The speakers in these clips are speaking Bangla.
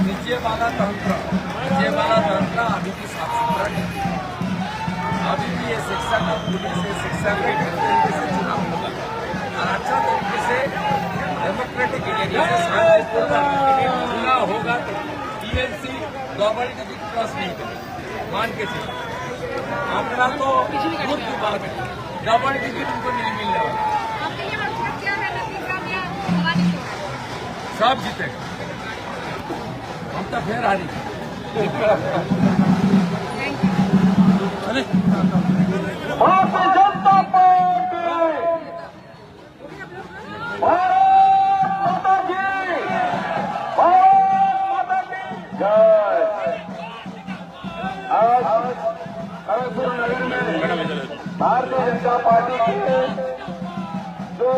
नीचे वाला तंत्र अभी भी साफ सुथरा नहीं है। अभी भी ये शिक्षा का पुलिस से शिक्षा के तरीके से चुनाव होगा और अच्छा तरीके से डेमोक्रेटिक एरिया से शांतिपूर्ण चुनाव होगा तो टीएमसी डबल डिजिट क्रॉस नहीं करेगी मान के चलिए। अपना तो दूर की बात है, डबल डिजिट उनको नहीं मिल रहा, सब जीतेगा। हम तो फिर हारी। भारतीय जनता पार्टी भारत माता की जय। आज खड़गपुर नगर में भारतीय जनता पार्टी के जो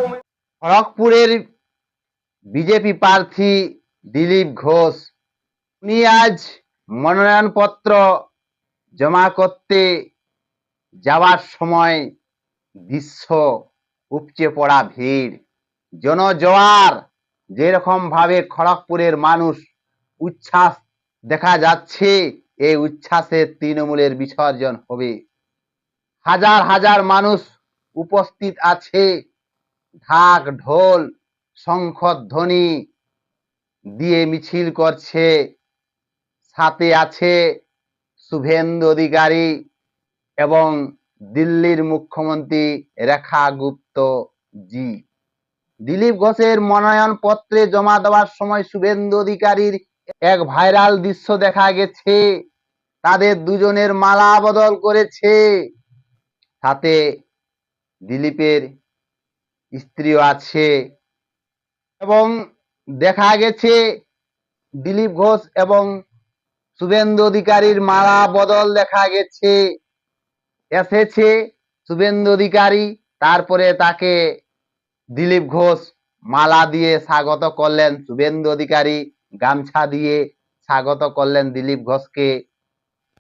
খড়গপুরের বিজেপি প্রার্থী দিলীপ ঘোষ উনি আজ মনোনয়নপত্র জমা করতে যাওয়ার সময় দৃশ্য উপচে পড়া ভিড়, জনজোয়ার, যেরকম ভাবে খড়গপুরের মানুষ উচ্ছ্বাস দেখা যাচ্ছে, এই উচ্ছ্বাসে তৃণমূলের বিসর্জন হবে। হাজার হাজার মানুষ উপস্থিত আছে, ঢাক ঢোল শঙ্খধ্বনি দিয়ে মিছিল করছে। সাথে আছে শুভেন্দু অধিকারী এবং দিল্লির মুখ্যমন্ত্রী রেখা গুপ্ত জি। দিলীপ ঘোষের মনোনয়ন পত্রে জমা দেওয়ার সময় শুভেন্দু অধিকারীর এক ভাইরাল দৃশ্য দেখা গেছে। তাদের দুজনের মালা বদল করেছে, সাথে দিলীপের স্ত্রীও আছে এবং দেখা গেছে দিলীপ ঘোষ এবং শুভেন্দু অধিকারীর মালা বদল দেখা গেছে। এসেছে শুভেন্দু অধিকারী, তারপরে তাকে দিলীপ ঘোষ মালা দিয়ে স্বাগত করলেন, শুভেন্দু অধিকারী গামছা দিয়ে স্বাগত করলেন দিলীপ ঘোষকে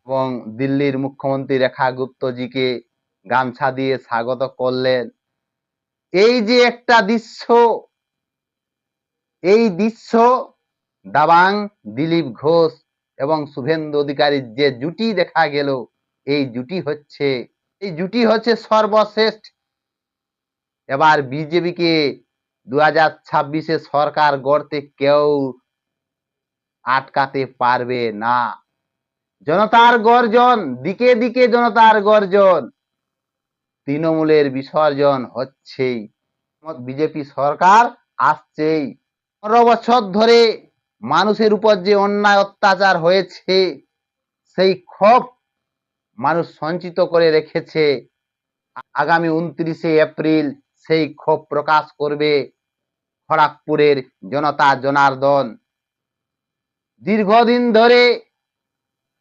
এবং দিল্লির মুখ্যমন্ত্রী রেখা গুপ্তজিকে গামছা দিয়ে স্বাগত করলেন। এই যে একটা দৃশ্য, এই দৃশ্য দাবাং দিলীপ ঘোষ এবং শুভেন্দু অধিকারীর যে জুটি দেখা গেল, এই জুটি হচ্ছে সর্বশ্রেষ্ঠ। এবার বিজেপিকে 2026-এ সরকার গড়তে কেউ আটকাতে পারবে না। জনতার গর্জন, দিকে দিকে জনতার গর্জন, তৃণমূলের বিসর্জন হচ্ছেই, বিজেপি সরকার আসছেই। 15 বছর ধরে মানুষের উপর যে অন্যায় অত্যাচার হয়েছে, সেই ক্ষোভ মানুষ সঞ্চিত করে রেখেছে। আগামী 29শে এপ্রিল সেই ক্ষোভ প্রকাশ করবে খড়গপুরের জনতা জনার্দন। দীর্ঘদিন ধরে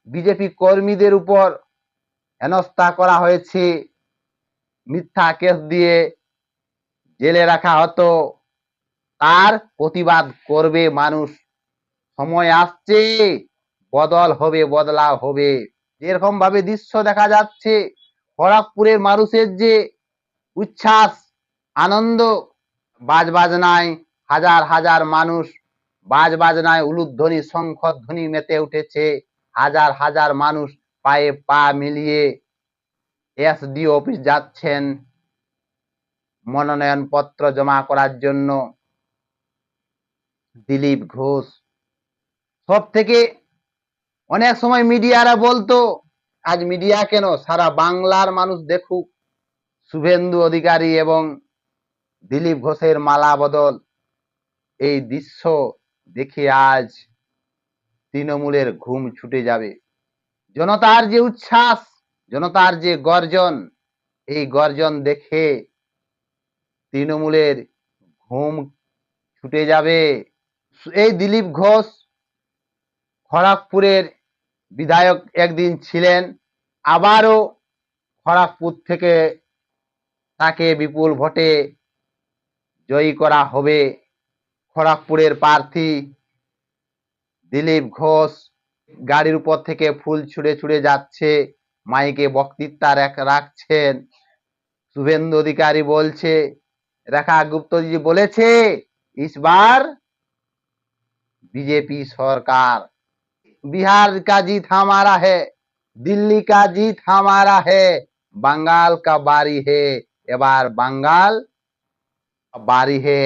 বিজেপি কর্মীদের উপর হেনস্থা করা হয়েছে, মিথ্যা কেস দিয়ে জেলে রাখা হতো, তার প্রতিবাদ করবে মানুষ। সময় আসছে, বদল হবে, বদলাও হবে। যেরকম ভাবে দৃশ্য দেখা যাচ্ছে, খড়গপুরের মানুষের যে উচ্ছ্বাস আনন্দ, বাজনায় হাজার হাজার মানুষ, বাজনায় উলুধ্বনি শঙ্খধ্বনি মেতে উঠেছে। হাজার হাজার মানুষ পায়ে পা মিলিয়ে এসডিও অফিস যাচ্ছেন মনোনয়ন পত্র জমা করার জন্য। দিলীপ ঘোষ সব থেকে, অনেক সময় মিডিয়ারা বলতো, আজ মিডিয়া কেন, সারা বাংলার মানুষ দেখুক শুভেন্দু অধিকারী এবং দিলীপ ঘোষের মালা বদল। এই দৃশ্য দেখে আজ তৃণমূলের ঘুম ছুটে যাবে। জনতার যে উচ্ছ্বাস, জনতার যে গর্জন, এই গর্জন দেখে তৃণমূলের ঘুম ছুটে যাবে। এই দিলীপ ঘোষ খড়গপুরের বিধায়ক একদিন ছিলেন, আবারও খড়গপুর থেকে তাকে বিপুল ভোটে জয়ী করা হবে। খড়গপুরের প্রার্থী দিলীপ ঘোষ গাড়ির উপর থেকে ফুল ছুঁড়ে ছুঁড়ে যাচ্ছে, মাইকে বক্তৃতা রাখছেন। শুভেন্দু অধিকারী বলছে, রেখা গুপ্তজি বলেছে ইসবার बीजेपी सरकार, बिहार का जीत हमारा है, दिल्ली का जीत हमारा है, बंगाल का बारी है। এবার বাঙ্গাল বাড়ি হে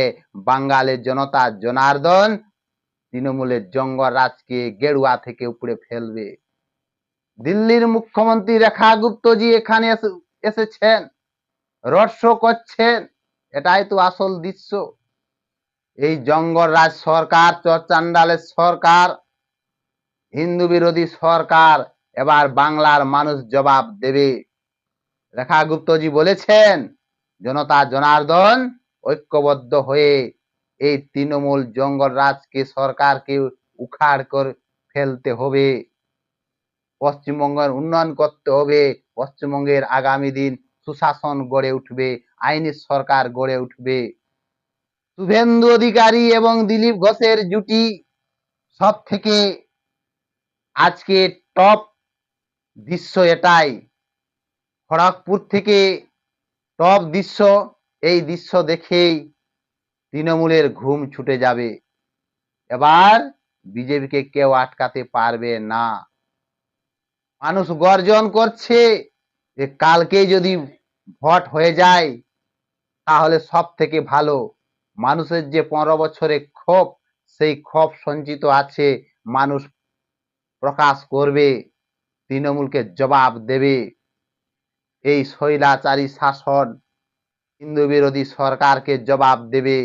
বাঙ্গালের জনতা জনার্দন তৃণমূলের জঙ্গল রাজকে গেরুয়া থেকে উপরে ফেলবে। দিল্লির মুখ্যমন্ত্রী রেখা গুপ্তজি এখানে এসেছেন, রোড শো করছেন। এটাই তো আসল দৃশ্য। এই জঙ্গল রাজ সরকার, চরচান্ডালের সরকার, হিন্দু বিরোধী সরকার, এবার বাংলার মানুষ জবাব দেবে। রেখা গুপ্তজি বলেছেন, জনতা জনার্দন ঐক্যবদ্ধ হয়ে এই তৃণমূল জঙ্গল রাজকে সরকারকে উখাড় করে ফেলতে হবে। পশ্চিমবঙ্গের উন্নয়ন করতে হবে। পশ্চিমবঙ্গের আগামী দিন সুশাসন গড়ে উঠবে, আইনি সরকার গড়ে উঠবে। শুভেন্দু অধিকারী এবং দিলীপ ঘোষের জুটি সব থেকে আজকে টপ দৃশ্য এটাই। খড়গপুর থেকে টপ দৃশ্য, এই দৃশ্য দেখেই তৃণমূলের ঘুম ছুটে যাবে। এবার বিজেপিকে কেউ আটকাতে পারবে না। মানুষ গর্জন করছে যে কালকে যদি ভোট হয়ে যায় তাহলে সব থেকে ভালো। মানুষের যে 15 বছরের ক্ষোভ, সেই ক্ষোভ সঞ্চিত আছে, মানুষ প্রকাশ করবে, তৃণমূলকে জবাব দেবে। এই স্বৈরাচারী শাসন, হিন্দু বিরোধী সরকারকে জবাব দেবে।